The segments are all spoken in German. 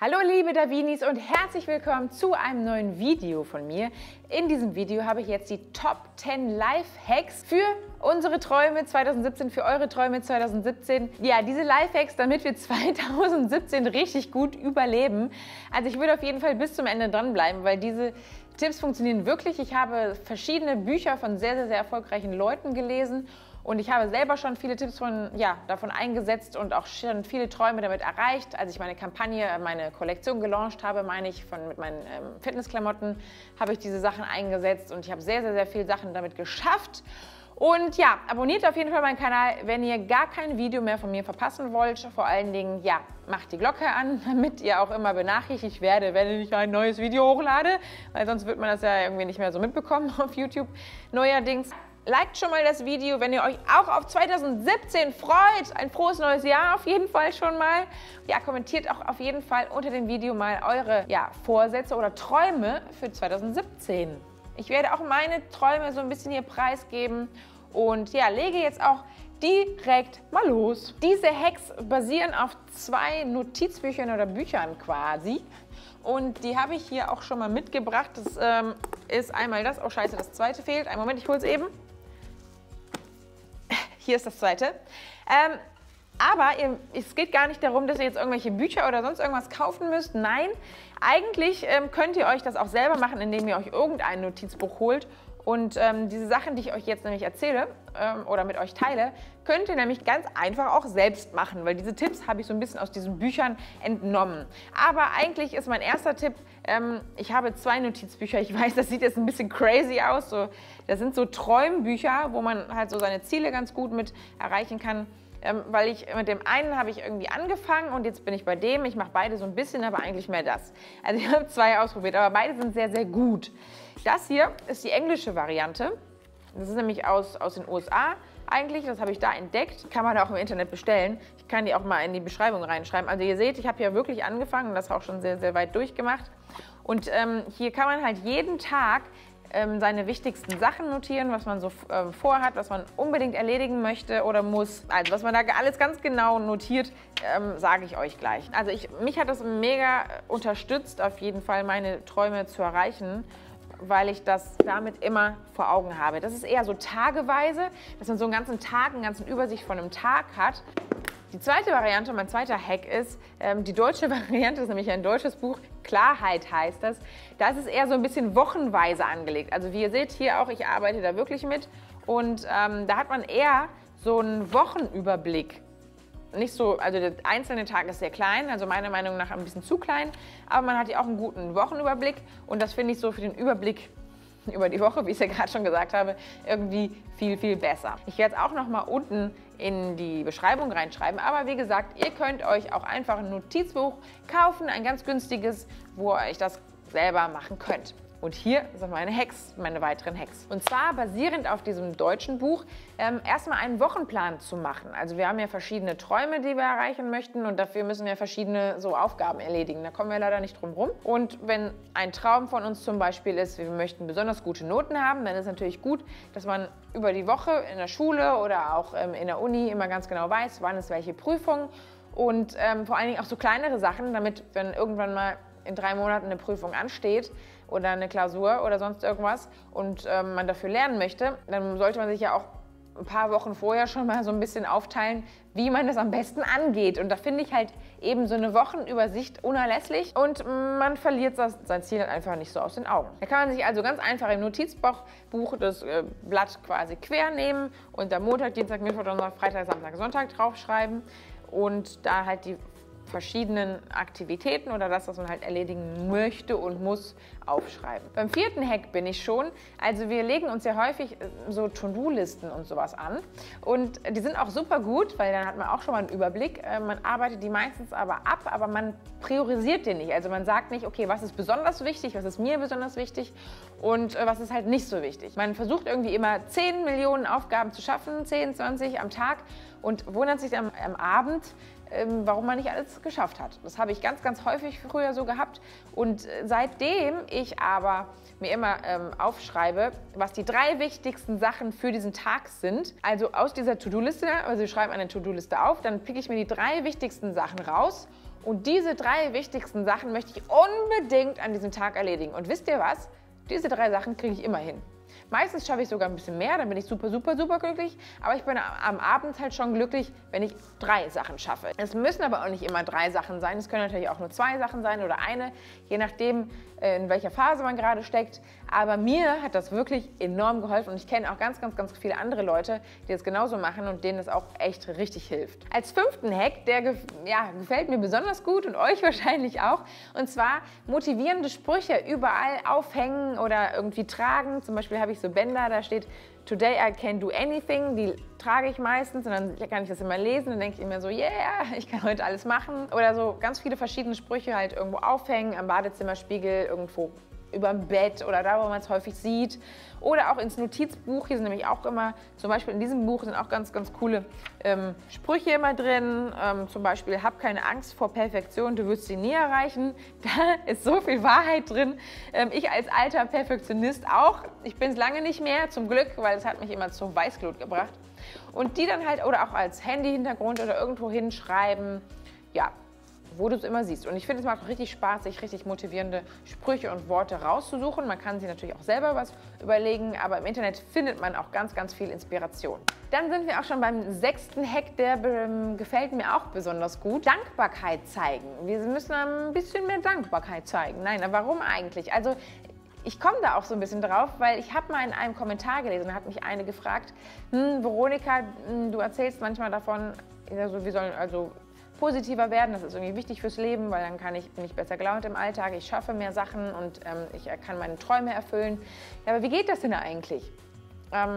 Hallo liebe Davinis und herzlich willkommen zu einem neuen Video von mir. In diesem Video habe ich jetzt die Top 10 Lifehacks für unsere Träume 2017, für eure Träume 2017. Ja, diese Lifehacks, damit wir 2017 richtig gut überleben. Also ich würde auf jeden Fall bis zum Ende dranbleiben, weil diese Tipps funktionieren wirklich. Ich habe verschiedene Bücher von sehr, sehr erfolgreichen Leuten gelesen. Und ich habe selber schon viele Tipps davon eingesetzt und auch schon viele Träume damit erreicht. Als ich meine Kampagne, meine Kollektion gelauncht habe, mit meinen Fitnessklamotten, habe ich diese Sachen eingesetzt und ich habe sehr, sehr viele Sachen damit geschafft. Und ja, abonniert auf jeden Fall meinen Kanal, wenn ihr gar kein Video mehr von mir verpassen wollt. Vor allen Dingen, ja, macht die Glocke an, damit ihr auch immer benachrichtigt werdet, wenn ich ein neues Video hochlade. Weil sonst wird man das ja irgendwie nicht mehr so mitbekommen auf YouTube neuerdings. Liked schon mal das Video, wenn ihr euch auch auf 2017 freut. Ein frohes neues Jahr auf jeden Fall schon mal. Ja, kommentiert auch auf jeden Fall unter dem Video mal eure Vorsätze oder Träume für 2017. Ich werde auch meine Träume so ein bisschen hier preisgeben und ja, lege jetzt auch direkt mal los. Diese Hacks basieren auf 2 Notizbüchern oder Büchern quasi. Und die habe ich hier auch schon mal mitgebracht. Das ist einmal das. Oh scheiße, das zweite fehlt. Einen Moment, ich hole es eben. Hier ist das zweite. Aber es geht gar nicht darum, dass ihr jetzt irgendwelche Bücher oder sonst irgendwas kaufen müsst. Nein, eigentlich könnt ihr euch das auch selber machen, indem ihr euch irgendein Notizbuch holt. Und diese Sachen, die ich euch jetzt nämlich erzähle oder mit euch teile, könnt ihr nämlich ganz einfach auch selbst machen, weil diese Tipps habe ich so ein bisschen aus diesen Büchern entnommen. Aber eigentlich ist mein erster Tipp, ich habe 2 Notizbücher. Ich weiß, das sieht jetzt ein bisschen crazy aus. Das sind so Träumbücher, wo man halt so seine Ziele ganz gut mit erreichen kann. Weil mit dem einen habe ich irgendwie angefangen und jetzt bin ich bei dem. Ich mache beide so ein bisschen, aber eigentlich mehr das. Also ich habe 2 ausprobiert, aber beide sind sehr, sehr gut. Das hier ist die englische Variante. Das ist nämlich aus den USA eigentlich. Das habe ich da entdeckt. Kann man auch im Internet bestellen. Ich kann die auch mal in die Beschreibung reinschreiben. Also ihr seht, ich habe hier wirklich angefangen und das auch schon sehr, sehr weit durchgemacht. Und hier kann man halt jeden Tag seine wichtigsten Sachen notieren, was man so vorhat, was man unbedingt erledigen möchte oder muss. Also was man da alles ganz genau notiert, sage ich euch gleich. Also mich hat das mega unterstützt, auf jeden Fall meine Träume zu erreichen, weil ich das damit immer vor Augen habe. Das ist eher so tageweise, dass man so einen ganzen Tag, eine ganze Übersicht von einem Tag hat. Die zweite Variante, mein zweiter Hack ist, die deutsche Variante ist nämlich ein deutsches Buch, Klarheit heißt das. Da ist es eher so ein bisschen wochenweise angelegt. Also wie ihr seht hier auch, ich arbeite da wirklich mit und da hat man eher so einen Wochenüberblick. Nicht so, also der einzelne Tag ist sehr klein, also meiner Meinung nach ein bisschen zu klein, aber man hat ja auch einen guten Wochenüberblick und das finde ich so für den Überblick über die Woche, wie ich es ja gerade schon gesagt habe, irgendwie viel, viel besser. Ich werde es auch noch mal unten in die Beschreibung reinschreiben, aber wie gesagt, ihr könnt euch auch einfach ein Notizbuch kaufen, ein ganz günstiges, wo ihr euch das selber machen könnt. Und hier sind meine Hacks, meine weiteren Hacks. Und zwar basierend auf diesem deutschen Buch erstmal einen Wochenplan zu machen. Also wir haben ja verschiedene Träume, die wir erreichen möchten und dafür müssen wir verschiedene Aufgaben erledigen. Da kommen wir leider nicht drum rum. Und wenn ein Traum von uns zum Beispiel ist, wir möchten besonders gute Noten haben, dann ist es natürlich gut, dass man über die Woche in der Schule oder auch in der Uni immer ganz genau weiß, wann ist welche Prüfung und vor allen Dingen auch so kleinere Sachen, damit wenn irgendwann mal in 3 Monaten eine Prüfung ansteht oder eine Klausur oder sonst irgendwas und man dafür lernen möchte, dann sollte man sich ja auch ein paar Wochen vorher schon mal so ein bisschen aufteilen, wie man das am besten angeht. Und da finde ich halt eben so eine Wochenübersicht unerlässlich und man verliert sein Ziel halt einfach nicht so aus den Augen. Da kann man sich also ganz einfach im Notizbuch das Blatt quasi quer nehmen und da Montag, Dienstag, Mittwoch, Donnerstag, Freitag, Samstag, Sonntag draufschreiben und da halt die verschiedenen Aktivitäten oder das, was man halt erledigen möchte und muss, aufschreiben. Beim 4. Hack bin ich schon. Also wir legen uns ja häufig so To-Do-Listen und sowas an und die sind auch super gut, weil dann hat man auch schon mal einen Überblick. Man arbeitet die meistens aber ab, aber man priorisiert den nicht. Also man sagt nicht, okay, was ist besonders wichtig, was ist mir besonders wichtig und was ist halt nicht so wichtig. Man versucht irgendwie immer 10 Millionen Aufgaben zu schaffen, 10, 20 am Tag und wundert sich dann am Abend, warum man nicht alles geschafft hat. Das habe ich ganz, ganz häufig früher so gehabt. Und seitdem ich aber mir immer aufschreibe, was die 3 wichtigsten Sachen für diesen Tag sind, also aus dieser To-Do-Liste, also ich schreibe eine To-Do-Liste auf, dann picke ich mir die 3 wichtigsten Sachen raus Und diese 3 wichtigsten Sachen möchte ich unbedingt an diesem Tag erledigen. Und wisst ihr was? Diese 3 Sachen kriege ich immer hin. Meistens schaffe ich sogar ein bisschen mehr, dann bin ich super, super, super glücklich. Aber ich bin am Abend halt schon glücklich, wenn ich 3 Sachen schaffe. Es müssen aber auch nicht immer 3 Sachen sein. Es können natürlich auch nur 2 Sachen sein oder eine, je nachdem, in welcher Phase man gerade steckt. Aber mir hat das wirklich enorm geholfen und ich kenne auch ganz, ganz, ganz viele andere Leute, die das genauso machen und denen das auch echt richtig hilft. Als 5. Hack, der gefällt mir besonders gut und euch wahrscheinlich auch, und zwar motivierende Sprüche überall aufhängen oder irgendwie tragen. Zum Beispiel habe ich so Bänder, da steht "Today I can do anything", die trage ich meistens und dann kann ich das immer lesen und denke ich mir so, yeah, ich kann heute alles machen. Oder so ganz viele verschiedene Sprüche halt irgendwo aufhängen, am Badezimmerspiegel, irgendwo über dem Bett oder da, wo man es häufig sieht. Oder auch ins Notizbuch, hier sind nämlich auch immer, zum Beispiel in diesem Buch sind auch ganz, ganz coole Sprüche immer drin. Zum Beispiel, hab keine Angst vor Perfektion, du wirst sie nie erreichen. Da ist so viel Wahrheit drin. Ich als alter Perfektionist auch. Ich bin es lange nicht mehr, zum Glück, weil es hat mich immer zur Weißglut gebracht. Und die dann halt, oder auch als Handy-Hintergrund oder irgendwo hinschreiben, ja, wo du es immer siehst. Und ich finde, es macht richtig Spaß, sich richtig motivierende Sprüche und Worte rauszusuchen. Man kann sich natürlich auch selber was überlegen, aber im Internet findet man auch ganz, ganz viel Inspiration. Dann sind wir auch schon beim 6. Hack, der gefällt mir auch besonders gut. Dankbarkeit zeigen. Wir müssen ein bisschen mehr Dankbarkeit zeigen. Nein, aber warum eigentlich? Also, ich komme da auch so ein bisschen drauf, weil ich habe mal in einem Kommentar gelesen, da hat mich eine gefragt, Veronika, du erzählst manchmal davon, also wir sollen also positiver werden, das ist irgendwie wichtig fürs Leben, weil dann bin ich besser gelaunt im Alltag, ich schaffe mehr Sachen und ich kann meine Träume erfüllen. Ja, aber wie geht das denn eigentlich?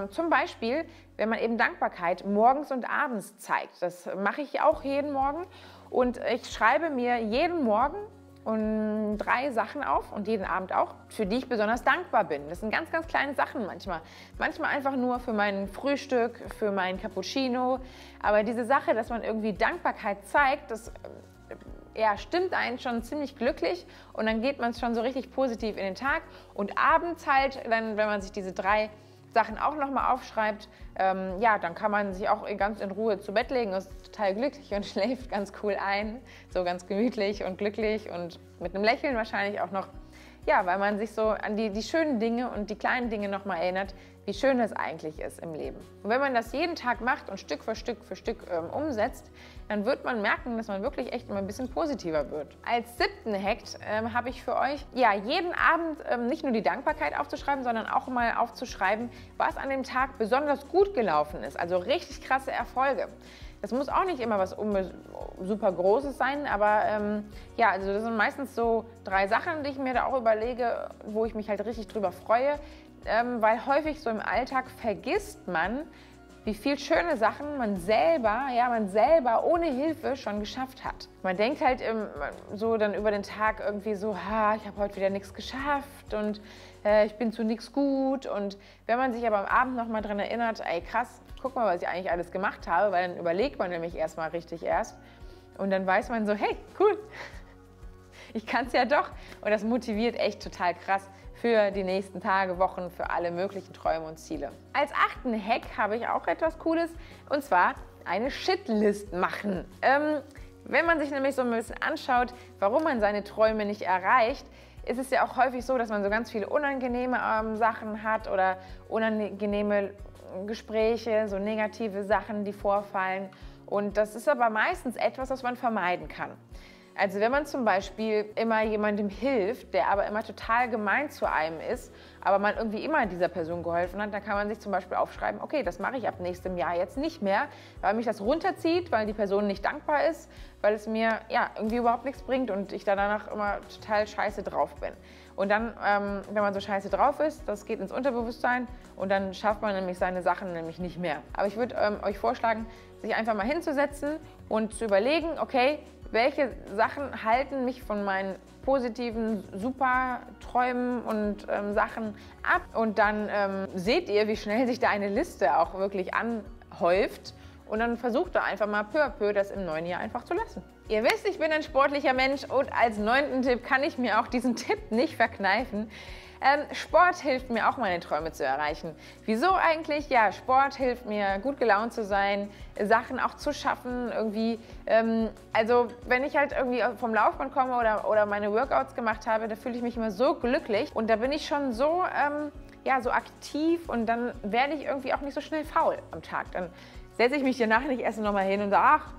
Zum Beispiel, wenn man eben Dankbarkeit morgens und abends zeigt. Das mache ich auch jeden Morgen und ich schreibe mir jeden Morgen 3 Sachen auf und jeden Abend auch, für die ich besonders dankbar bin. Das sind ganz, ganz kleine Sachen manchmal. Manchmal einfach nur für mein Frühstück, für mein Cappuccino. Aber diese Sache, dass man irgendwie Dankbarkeit zeigt, das stimmt einen schon ziemlich glücklich und dann geht man schon so richtig positiv in den Tag. Und abends halt, dann, wenn man sich diese 3 Sachen auch nochmal aufschreibt, dann kann man sich auch ganz in Ruhe zu Bett legen, ist total glücklich und schläft ganz cool ein, so ganz gemütlich und glücklich und mit einem Lächeln wahrscheinlich auch noch, ja, weil man sich so an die schönen Dinge und die kleinen Dinge nochmal erinnert, wie schön es eigentlich ist im Leben. Und wenn man das jeden Tag macht und Stück für Stück umsetzt, dann wird man merken, dass man wirklich echt immer ein bisschen positiver wird. Als 7. Hack habe ich für euch, jeden Abend nicht nur die Dankbarkeit aufzuschreiben, sondern auch mal aufzuschreiben, was an dem Tag besonders gut gelaufen ist. Also richtig krasse Erfolge. Das muss auch nicht immer was super Großes sein, aber also das sind meistens so 3 Sachen, die ich mir da auch überlege, wo ich mich halt richtig drüber freue, weil häufig so im Alltag vergisst man, wie viele schöne Sachen man selber ohne Hilfe schon geschafft hat. Man denkt halt so dann über den Tag irgendwie so, ich habe heute wieder nichts geschafft und ich bin zu nichts gut. Und wenn man sich aber am Abend nochmal dran erinnert, ey krass, guck mal, was ich eigentlich alles gemacht habe, weil dann überlegt man nämlich erstmal richtig erst und dann weiß man so, hey, cool, ich kann es ja doch. Und das motiviert echt total krass für die nächsten Tage, Wochen, für alle möglichen Träume und Ziele. Als 8. Hack habe ich auch etwas Cooles, und zwar eine Shitlist machen. Wenn man sich nämlich so ein bisschen anschaut, warum man seine Träume nicht erreicht, ist es ja auch häufig so, dass man so ganz viele unangenehme Sachen hat oder unangenehme Gespräche, so negative Sachen, die vorfallen. Und das ist aber meistens etwas, was man vermeiden kann. Also wenn man zum Beispiel immer jemandem hilft, der aber immer total gemein zu einem ist, aber man irgendwie immer dieser Person geholfen hat, dann kann man sich zum Beispiel aufschreiben, okay, das mache ich ab nächstem Jahr jetzt nicht mehr, weil mich das runterzieht, weil die Person nicht dankbar ist, weil es mir irgendwie überhaupt nichts bringt und ich danach immer total scheiße drauf bin. Und dann, wenn man so scheiße drauf ist, das geht ins Unterbewusstsein und dann schafft man nämlich seine Sachen nämlich nicht mehr. Aber ich würde euch vorschlagen, sich einfach mal hinzusetzen und zu überlegen, okay, welche Sachen halten mich von meinen positiven, super Träumen und Sachen ab. Und dann seht ihr, wie schnell sich da eine Liste auch wirklich anhäuft. Und dann versucht ihr einfach mal peu à peu das im neuen Jahr einfach zu lassen. Ihr wisst, ich bin ein sportlicher Mensch und als 9. Tipp kann ich mir auch diesen Tipp nicht verkneifen. Sport hilft mir auch, meine Träume zu erreichen. Wieso eigentlich? Ja, Sport hilft mir, gut gelaunt zu sein, Sachen auch zu schaffen irgendwie. Also wenn ich halt irgendwie vom Laufband komme oder meine Workouts gemacht habe, da fühle ich mich immer so glücklich und da bin ich schon so, ja, so aktiv und dann werde ich irgendwie auch nicht so schnell faul am Tag. Dann setze ich mich danach nicht erst nochmal hin und sage, ach,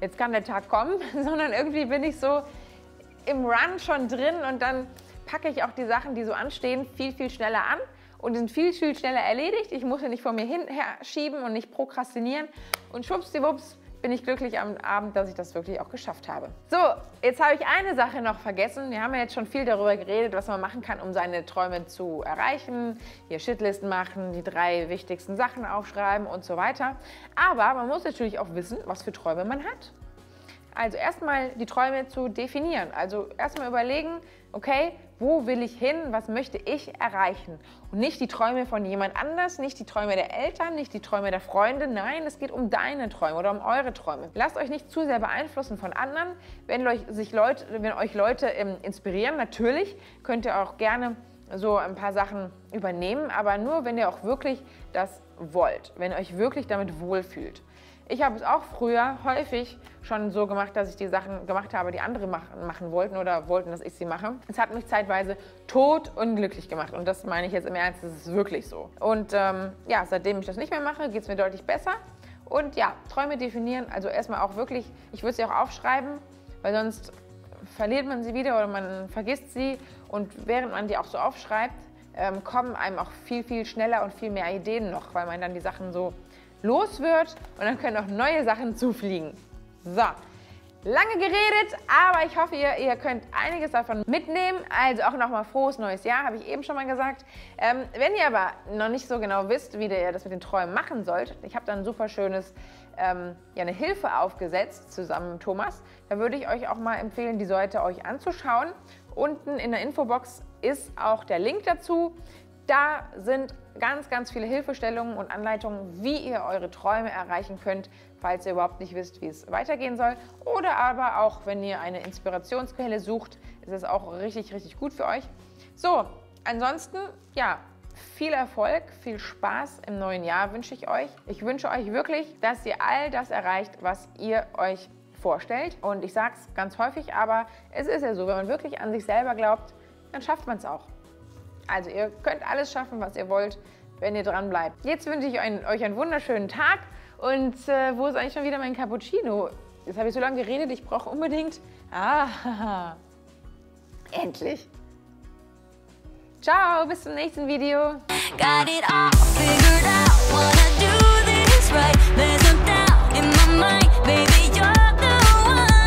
jetzt kann der Tag kommen, sondern irgendwie bin ich so im Run schon drin und dann packe ich auch die Sachen, die so anstehen, viel, viel schneller an und sind viel, viel schneller erledigt. Ich muss ja nicht vor mir hinher schieben und nicht prokrastinieren. Und schwuppsdiwupps bin ich glücklich am Abend, dass ich das wirklich auch geschafft habe. So, jetzt habe ich eine Sache noch vergessen. Wir haben ja jetzt schon viel darüber geredet, was man machen kann, um seine Träume zu erreichen. Hier Shitlisten machen, die 3 wichtigsten Sachen aufschreiben und so weiter. Aber man muss natürlich auch wissen, was für Träume man hat. Also erstmal die Träume zu definieren. Also erstmal überlegen, okay, wo will ich hin, was möchte ich erreichen? Und nicht die Träume von jemand anders, nicht die Träume der Eltern, nicht die Träume der Freunde. Nein, es geht um deine Träume oder um eure Träume. Lasst euch nicht zu sehr beeinflussen von anderen. Wenn euch Leute inspirieren, natürlich könnt ihr auch gerne so ein paar Sachen übernehmen, aber nur, wenn ihr auch wirklich das wollt, wenn ihr euch wirklich damit wohlfühlt. Ich habe es auch früher häufig schon so gemacht, dass ich die Sachen gemacht habe, die andere machen wollten oder wollten, dass ich sie mache. Es hat mich zeitweise todunglücklich gemacht und das meine ich jetzt im Ernst, das ist wirklich so. Und ja, seitdem ich das nicht mehr mache, geht es mir deutlich besser. Und ja, Träume definieren, also erstmal auch wirklich, ich würde sie auch aufschreiben, weil sonst verliert man sie wieder oder man vergisst sie. Und während man die auch so aufschreibt, kommen einem auch viel, viel schneller und viel mehr Ideen noch, weil man dann die Sachen so los wird und dann können auch neue Sachen zufliegen. So, lange geredet, aber ich hoffe, ihr könnt einiges davon mitnehmen. Also auch nochmal frohes neues Jahr, habe ich eben schon mal gesagt. Wenn ihr aber noch nicht so genau wisst, wie ihr das mit den Träumen machen sollt, ich habe da ein super schönes, ja, eine Hilfe aufgesetzt zusammen mit Thomas. Da würde ich euch auch mal empfehlen, die Seite euch anzuschauen. Unten in der Infobox ist auch der Link dazu. Da sind ganz, ganz viele Hilfestellungen und Anleitungen, wie ihr eure Träume erreichen könnt, falls ihr überhaupt nicht wisst, wie es weitergehen soll. Oder aber auch, wenn ihr eine Inspirationsquelle sucht, ist es auch richtig, richtig gut für euch. So, ansonsten, ja, viel Erfolg, viel Spaß im neuen Jahr wünsche ich euch. Ich wünsche euch wirklich, dass ihr all das erreicht, was ihr euch vorstellt. Und ich sage es ganz häufig, aber es ist ja so, wenn man wirklich an sich selber glaubt, dann schafft man es auch. Also ihr könnt alles schaffen, was ihr wollt, wenn ihr dran bleibt. Jetzt wünsche ich euch einen wunderschönen Tag. Und wo ist eigentlich schon wieder mein Cappuccino? Jetzt habe ich so lange geredet, ich brauche unbedingt... Ah, endlich. Ciao, bis zum nächsten Video. Got it all figured out, wanna do this right.